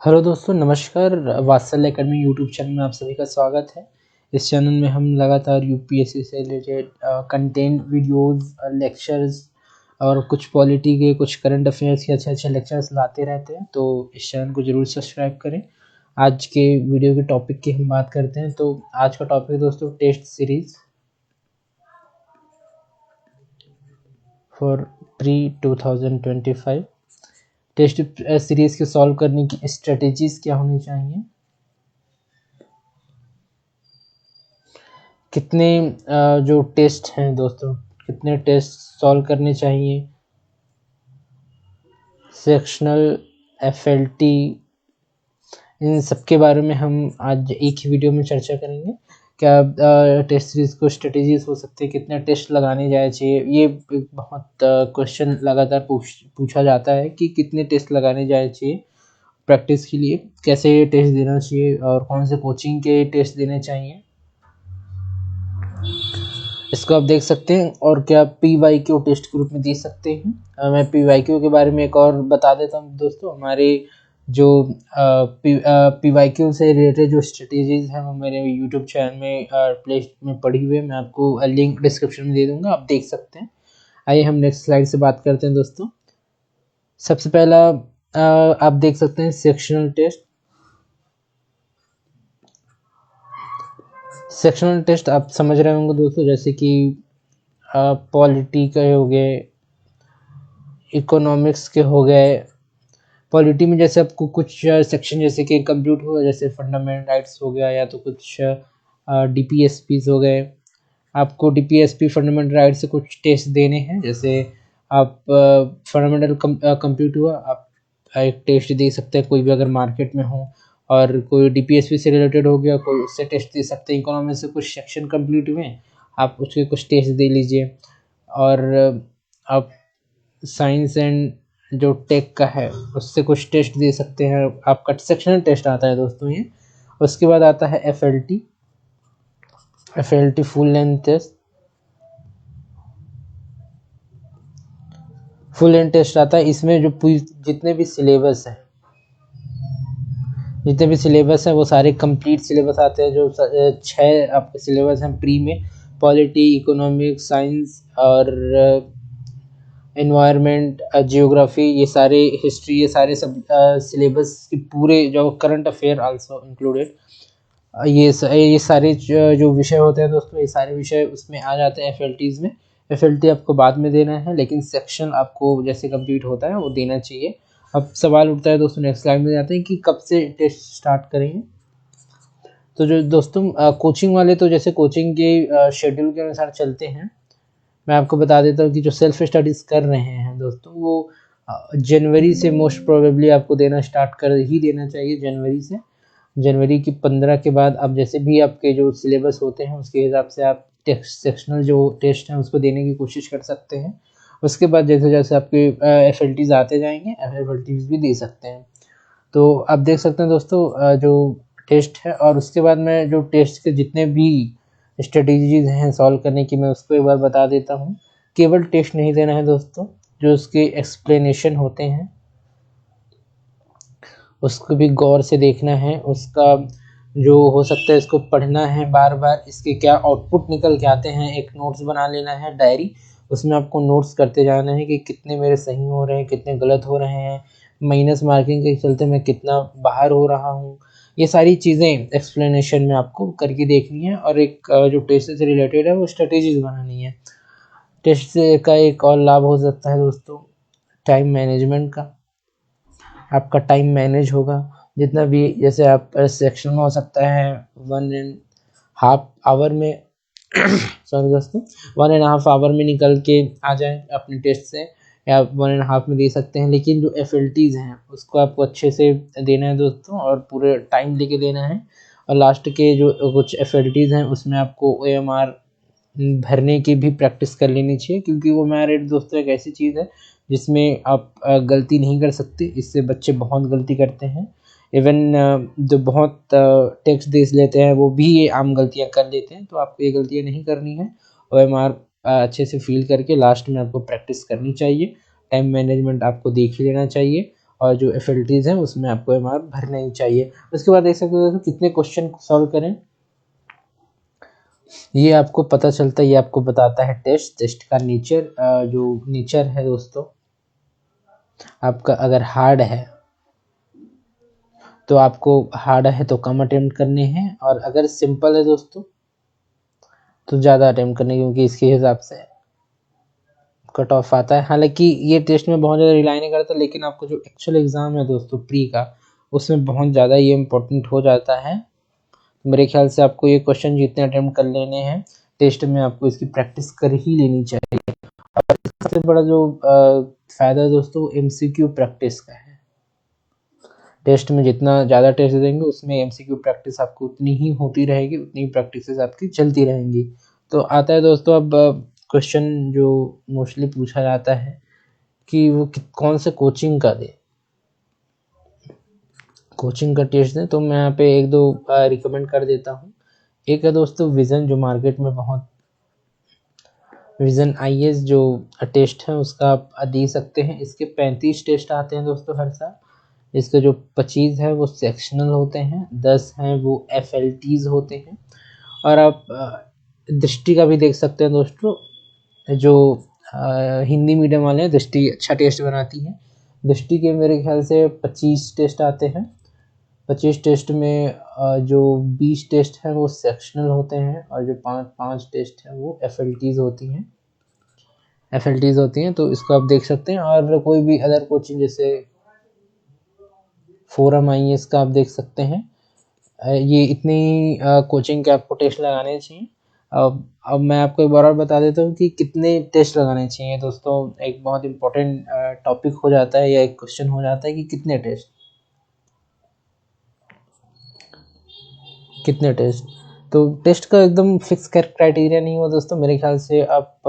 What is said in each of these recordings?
Hello दोस्तों, नमस्कार। वात्सल्य अकेडमी यूट्यूब चैनल में आप सभी का स्वागत है। इस चैनल में हम लगातार यूपीएससी से रिलेटेड कंटेंट वीडियोस, लेक्चर्स और कुछ पॉलिटी के, कुछ करंट अफेयर्स के अच्छे अच्छे लेक्चर्स लाते रहते हैं। तो इस चैनल को ज़रूर सब्सक्राइब करें। आज के वीडियो के टॉपिक की हम बात करते हैं। तो आज का टॉपिक है दोस्तों test series for pre 2025। Test series के सॉल्व करने की स्ट्रेटेजीज क्या होनी चाहिए, कितने जो टेस्ट हैं दोस्तों, कितने टेस्ट सॉल्व करने चाहिए, सेक्शनल, एफएलटी, इन सब के बारे में हम आज एक ही वीडियो में चर्चा करेंगे। क्या टेस्ट सीरीज को स्ट्रेटेजीज हो सकते हैं, कितने टेस्ट लगाने जाए चाहिए। ये एक बहुत क्वेश्चन लगातार पूछा जाता है कि कितने टेस्ट लगाने जाए चाहिए प्रैक्टिस के लिए, कैसे टेस्ट देना चाहिए और कौन से कोचिंग के टेस्ट देने चाहिए। इसको आप देख सकते हैं। और क्या PYQ टेस्ट के रूप में दे सकते हैं। मैं PYQ के बारे में एक और बता देता हूँ दोस्तों। हमारे जो PYQ से रिलेटेड जो स्ट्रेटेजीज हैं वो मेरे यूट्यूब चैनल में प्ले में पड़ी हुई है। मैं आपको लिंक डिस्क्रिप्शन में दे दूंगा, आप देख सकते हैं। आइए हम नेक्स्ट स्लाइड से बात करते हैं दोस्तों। सबसे पहला आप देख सकते हैं सेक्शनल टेस्ट। सेक्शनल टेस्ट आप समझ रहे होंगे दोस्तों, जैसे कि पॉलिटी के हो गए, इकोनॉमिक्स के हो गए। पॉलिटी में जैसे आपको कुछ सेक्शन जैसे कि कंप्यूट हुआ, जैसे फंडामेंटल राइट्स हो गया, या तो कुछ DPSPs हो गए। आपको DPSP फंडामेंटल राइट से कुछ टेस्ट देने हैं। जैसे आप फंडामेंटल कंप्यूट हुआ, आप एक टेस्ट दे सकते हैं कोई भी अगर मार्केट में हो। और कोई DPSP से रिलेटेड हो गया, कोई उससे टेस्ट दे सकते हैं। इकोनॉमिक्स से कुछ सेक्शन कंप्लीट हुए, आप उसके कुछ टेस्ट दे लीजिए। और आप साइंस एंड जो टेक का है उससे कुछ टेस्ट दे सकते हैं। आपका सेक्शनल टेस्ट आता है दोस्तों ये। उसके बाद आता है FLT full length test. Full length test आता है, इसमें जो जितने भी सिलेबस हैं वो सारे कंप्लीट सिलेबस आते हैं। जो 6 आपके सिलेबस हैं प्री में, पॉलिटी, इकोनॉमिक्स, साइंस और एनवायरनमेंट, जियोग्राफी, ये सारे हिस्ट्री, ये सारे सब सिलेबस के पूरे जो करंट अफेयर आल्सो इंक्लूडेड, ये सारे जो विषय होते हैं दोस्तों, ये सारे विषय उसमें आ जाते हैं FLTs में। FLT आपको बाद में देना है, लेकिन सेक्शन आपको जैसे कंप्लीट होता है वो देना चाहिए। अब सवाल उठता है दोस्तों, नेक्स्ट स्लाइड में जाते हैं कि कब से टेस्ट स्टार्ट करेंगे। तो जो दोस्तों कोचिंग वाले, तो जैसे कोचिंग के शेड्यूल के अनुसार चलते हैं। मैं आपको बता देता हूँ कि जो सेल्फ स्टडीज़ कर रहे हैं दोस्तों, वो जनवरी से मोस्ट प्रोबेबली आपको देना स्टार्ट कर ही देना चाहिए। जनवरी से, जनवरी की 15 के बाद आप जैसे भी आपके जो सिलेबस होते हैं उसके हिसाब से आप सेक्शनल जो टेस्ट हैं उसको देने की कोशिश कर सकते हैं। उसके बाद जैसे जैसे आपके FLTs आते जाएंगे, FLTs भी दे सकते हैं। तो आप देख सकते हैं दोस्तों जो टेस्ट है। और उसके बाद में जो टेस्ट के जितने भी स्ट्रेटेजीज हैं सॉल्व करने की, मैं उसको एक बार बता देता हूँ। केवल टेस्ट नहीं देना है दोस्तों, जो उसके एक्सप्लेनेशन होते हैं उसको भी गौर से देखना है। उसका जो हो सकता है इसको पढ़ना है बार बार, इसके क्या आउटपुट निकल के आते हैं, एक नोट्स बना लेना है, डायरी। उसमें आपको नोट्स करते जाना है कि कितने मेरे सही हो रहे हैं, कितने गलत हो रहे हैं, माइनस मार्किंग के चलते मैं कितना बाहर हो रहा हूँ। ये सारी चीज़ें एक्सप्लेनेशन में आपको करके देखनी है। और एक जो टेस्ट से रिलेटेड है वो स्ट्रेटेजीज बनानी है। टेस्ट से का एक और लाभ हो सकता है दोस्तों टाइम मैनेजमेंट का। आपका टाइम मैनेज होगा। जितना भी जैसे आप सेक्शन में हो सकता है 1.5 आवर में सॉरी दोस्तों, 1.5 आवर में निकल के आ जाए अपने टेस्ट से, या 1.5 में दे सकते हैं। लेकिन जो FLTs हैं उसको आपको अच्छे से देना है दोस्तों, और पूरे टाइम लेके देना है। और लास्ट के जो कुछ FLTs हैं उसमें आपको OMR भरने की भी प्रैक्टिस कर लेनी चाहिए, क्योंकि OMR दोस्तों एक ऐसी चीज़ है जिसमें आप गलती नहीं कर सकते। इससे बच्चे बहुत गलती करते हैं। इवन जो बहुत टेक्स्ट देख लेते हैं वो भी ये आम गलतियां कर लेते हैं। तो आपको ये गलतियां नहीं करनी है। OMR अच्छे से फील करके लास्ट में आपको प्रैक्टिस करनी चाहिए। टाइम मैनेजमेंट आपको देख ही लेना चाहिए। और जो FLTs हैं उसमें आपको MR भरना ही चाहिए। उसके बाद देख सकते हो दोस्तों कितने क्वेश्चन सॉल्व करें, ये आपको पता चलता है। ये आपको बताता है टेस्ट का नेचर, जो नेचर है दोस्तों आपका, अगर हार्ड है तो आपको हार्ड है तो कम अटेम्प्ट करने हैं, और अगर सिंपल है दोस्तों तो ज़्यादा अटेम्प्ट करने, क्योंकि इसके हिसाब से कट ऑफ आता है। हालांकि ये टेस्ट में बहुत ज़्यादा रिलाई नहीं करता, लेकिन आपको जो एक्चुअल एग्ज़ाम है दोस्तों प्री का, उसमें बहुत ज़्यादा ये इम्पोर्टेंट हो जाता है। मेरे ख्याल से आपको ये क्वेश्चन जितने अटेम्प्ट कर लेने हैं टेस्ट में, आपको इसकी प्रैक्टिस कर ही लेनी चाहिए। और सबसे बड़ा जो फ़ायदा है दोस्तों MCQ प्रैक्टिस का है। टेस्ट में जितना ज़्यादा टेस्ट देंगे उसमें MCQ प्रैक्टिस आपको उतनी ही होती रहेगी, उतनी ही प्रैक्टिस आपकी चलती रहेंगी। तो आता है दोस्तों अब क्वेश्चन जो मोस्टली पूछा जाता है कि वो कौन से कोचिंग का दे, कोचिंग का टेस्ट दें। तो मैं यहाँ पे एक दो रिकमेंड कर देता हूँ। एक है दोस्तों विज़न, जो मार्केट में बहुत, विज़न IAS जो टेस्ट है उसका आप दे सकते हैं। इसके 35 टेस्ट आते हैं दोस्तों हर साल। इसके जो 25 है वो सेक्शनल होते हैं, 10 हैं वो FLTs होते हैं। और आप दृष्टि का भी देख सकते हैं दोस्तों, जो हिंदी मीडियम वाले हैं दृष्टि अच्छा टेस्ट बनाती है। दृष्टि के मेरे ख्याल से 25 टेस्ट आते हैं। 25 टेस्ट में जो 20 टेस्ट हैं वो सेक्शनल होते हैं, और जो 5 टेस्ट हैं वो FLTs होती हैं। तो इसको आप देख सकते हैं। और कोई भी अदर कोचिंग जैसे फोरम IAS का आप देख सकते हैं। ये इतनी कोचिंग के आपको टेस्ट लगाने चाहिए। अब मैं आपको एक बार और बता देता हूँ कि कितने टेस्ट लगाने चाहिए दोस्तों। एक बहुत इम्पोर्टेंट टॉपिक हो जाता है, या एक क्वेश्चन हो जाता है कि कितने टेस्ट। तो टेस्ट का एकदम फिक्स क्राइटेरिया नहीं हो दोस्तों। मेरे ख्याल से आप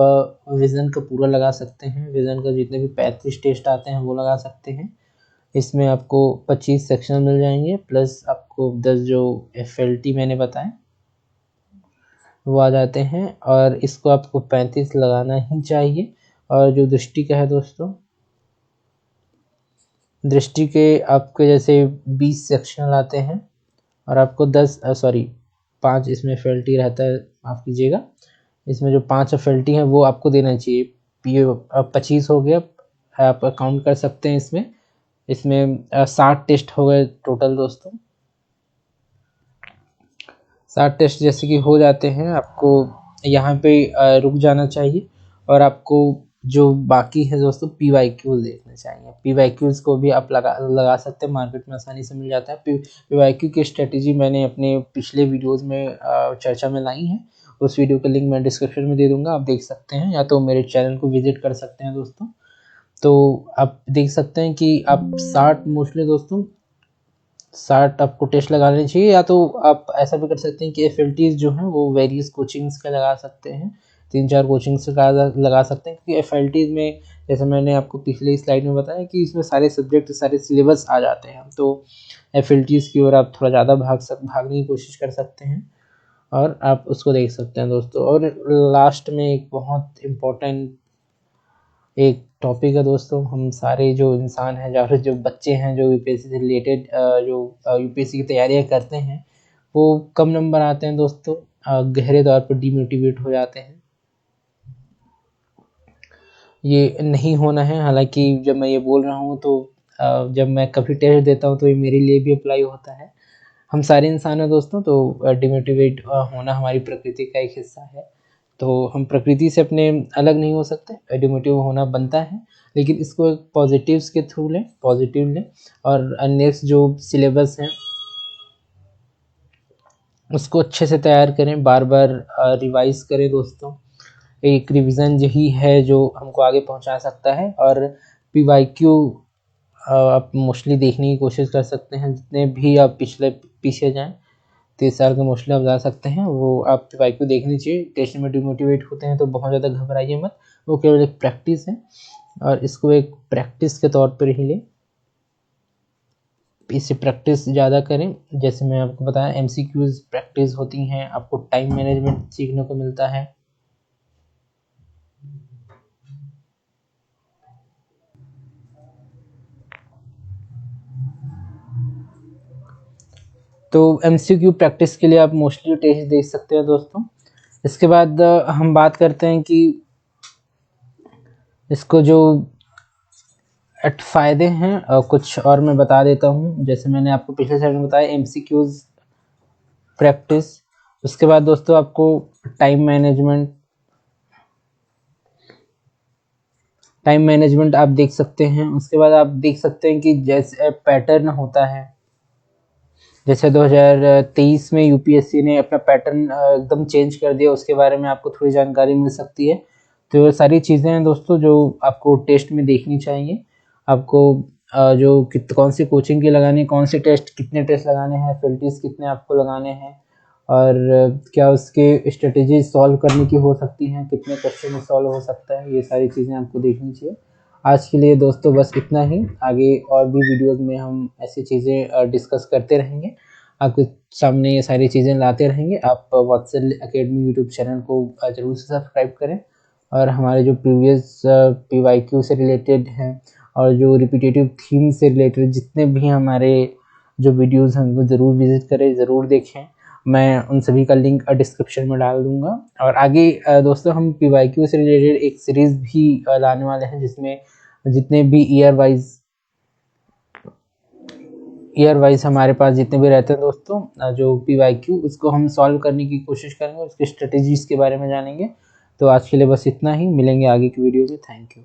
विज़न का पूरा लगा सकते हैं, विज़न का जितने भी 35 टेस्ट आते हैं वो लगा सकते हैं। इसमें आपको 25 सेक्शन मिल जाएंगे, प्लस आपको 10 जो FLT मैंने बताए वो आ जाते हैं, और इसको आपको 35 लगाना ही चाहिए। और जो दृष्टि का है दोस्तों, दृष्टि के आपके जैसे 20 सेक्शन आते हैं, और आपको 5 इसमें FLT रहता है, माफ़ कीजिएगा। इसमें जो 5 FLT हैं वो आपको देना चाहिए। 25 हो गया, आप काउंट कर सकते हैं। इसमें 60 टेस्ट हो गए टोटल दोस्तों। 60 टेस्ट जैसे कि हो जाते हैं, आपको यहाँ पे रुक जाना चाहिए। और आपको जो बाकी है दोस्तों PYQs देखने चाहिए। PYQs को भी आप लगा सकते हैं, मार्केट में आसानी से मिल जाता है। PYQ की स्ट्रेटेजी मैंने अपने पिछले वीडियोस में चर्चा में लाई है। उस वीडियो का लिंक मैं डिस्क्रिप्शन में दे दूंगा, आप देख सकते हैं, या तो मेरे चैनल को विजिट कर सकते हैं दोस्तों। तो आप देख सकते हैं कि आप 60 मोस्टली दोस्तों 60 आपको टेस्ट लगाने चाहिए। या तो आप ऐसा भी कर सकते हैं कि FLTs जो हैं वो वेरियस कोचिंग्स का लगा सकते हैं, 3-4 कोचिंग्स का लगा सकते हैं। क्योंकि FLTs में जैसे मैंने आपको पिछले स्लाइड में बताया कि इसमें सारे सब्जेक्ट सारे सिलेबस आ जाते हैं। तो FLTs की ओर आप थोड़ा ज़्यादा भागने की कोशिश कर सकते हैं, और आप उसको देख सकते हैं दोस्तों। और लास्ट में एक बहुत इम्पोर्टेंट एक टॉपिक है दोस्तों, हम सारे जो इंसान हैं, जो बच्चे हैं जो UPSC से रिलेटेड जो UPSC की तैयारियां करते हैं, वो कम नंबर आते हैं दोस्तों, गहरे तौर पर डीमोटिवेट हो जाते हैं। ये नहीं होना है। हालांकि जब मैं ये बोल रहा हूँ तो जब मैं कभी टेस्ट देता हूँ तो ये मेरे लिए भी अप्लाई होता है। हम सारे इंसान हैं दोस्तों, तो डिमोटिवेट होना हमारी प्रकृति का एक हिस्सा है। तो हम प्रकृति से अपने अलग नहीं हो सकते, डिमोटिव होना बनता है। लेकिन इसको एक पॉजिटिव्स के थ्रू लें, पॉजिटिव लें, और नेक्स्ट जो सिलेबस है उसको अच्छे से तैयार करें, बार बार रिवाइज करें दोस्तों। एक रिवीजन यही है जो हमको आगे पहुंचा सकता है। और PYQ आप मोस्टली देखने की कोशिश कर सकते हैं। जितने भी आप पीछे जाएं, 30 साल के मोस्टली आप जा सकते हैं, वो आप PYQ देखनी चाहिए। टेस्ट में डिमोटिवेट होते हैं तो बहुत ज़्यादा घबराइए मत, वो केवल एक प्रैक्टिस है, और इसको एक प्रैक्टिस के तौर पर ही लें। इसे प्रैक्टिस ज़्यादा करें। जैसे मैं आपको बताया MCQs प्रैक्टिस होती हैं, आपको टाइम मैनेजमेंट सीखने को मिलता है। तो MCQ प्रैक्टिस के लिए आप मोस्टली टेस्ट देख सकते हैं दोस्तों। इसके बाद हम बात करते हैं कि इसको जो फ़ायदे हैं कुछ और मैं बता देता हूँ। जैसे मैंने आपको पिछले साइड में बताया MCQs प्रैक्टिस। उसके बाद दोस्तों आपको टाइम मैनेजमेंट आप देख सकते हैं। उसके बाद आप देख सकते हैं कि जैसे पैटर्न होता है, जैसे 2023 में यूपीएससी ने अपना पैटर्न एकदम चेंज कर दिया, उसके बारे में आपको थोड़ी जानकारी मिल सकती है। तो ये सारी चीज़ें हैं दोस्तों जो आपको टेस्ट में देखनी चाहिए। आपको जो कौन सी कोचिंग की लगानी है, कौन से टेस्ट, कितने टेस्ट लगाने हैं, फिल्टीज कितने आपको लगाने हैं, और क्या उसके स्ट्रेटेजी सॉल्व करने की हो सकती हैं, कितने क्वेश्चन में सॉल्व हो सकता है, ये सारी चीज़ें आपको देखनी चाहिए। आज के लिए दोस्तों बस इतना ही। आगे और भी वीडियोस में हम ऐसी चीज़ें डिस्कस करते रहेंगे, आपके सामने ये सारी चीज़ें लाते रहेंगे। आप वत्सल एकेडमी यूट्यूब चैनल को जरूर से सब्सक्राइब करें, और हमारे जो प्रीवियस PYQ से रिलेटेड हैं और जो रिपीटेटिव थीम से रिलेटेड जितने भी हमारे जो वीडियोस हैं उनको ज़रूर विजिट करें, ज़रूर देखें। मैं उन सभी का लिंक डिस्क्रिप्शन में डाल दूंगा। और आगे दोस्तों हम PYQ से रिलेटेड एक सीरीज़ भी लाने वाले हैं, जिसमें जितने भी ईयर वाइज हमारे पास जितने भी रहते हैं दोस्तों जो PYQ, उसको हम सॉल्व करने की कोशिश करेंगे, उसकी स्ट्रेटेजीज के बारे में जानेंगे। तो आज के लिए बस इतना ही, मिलेंगे आगे की वीडियो में। Thank you.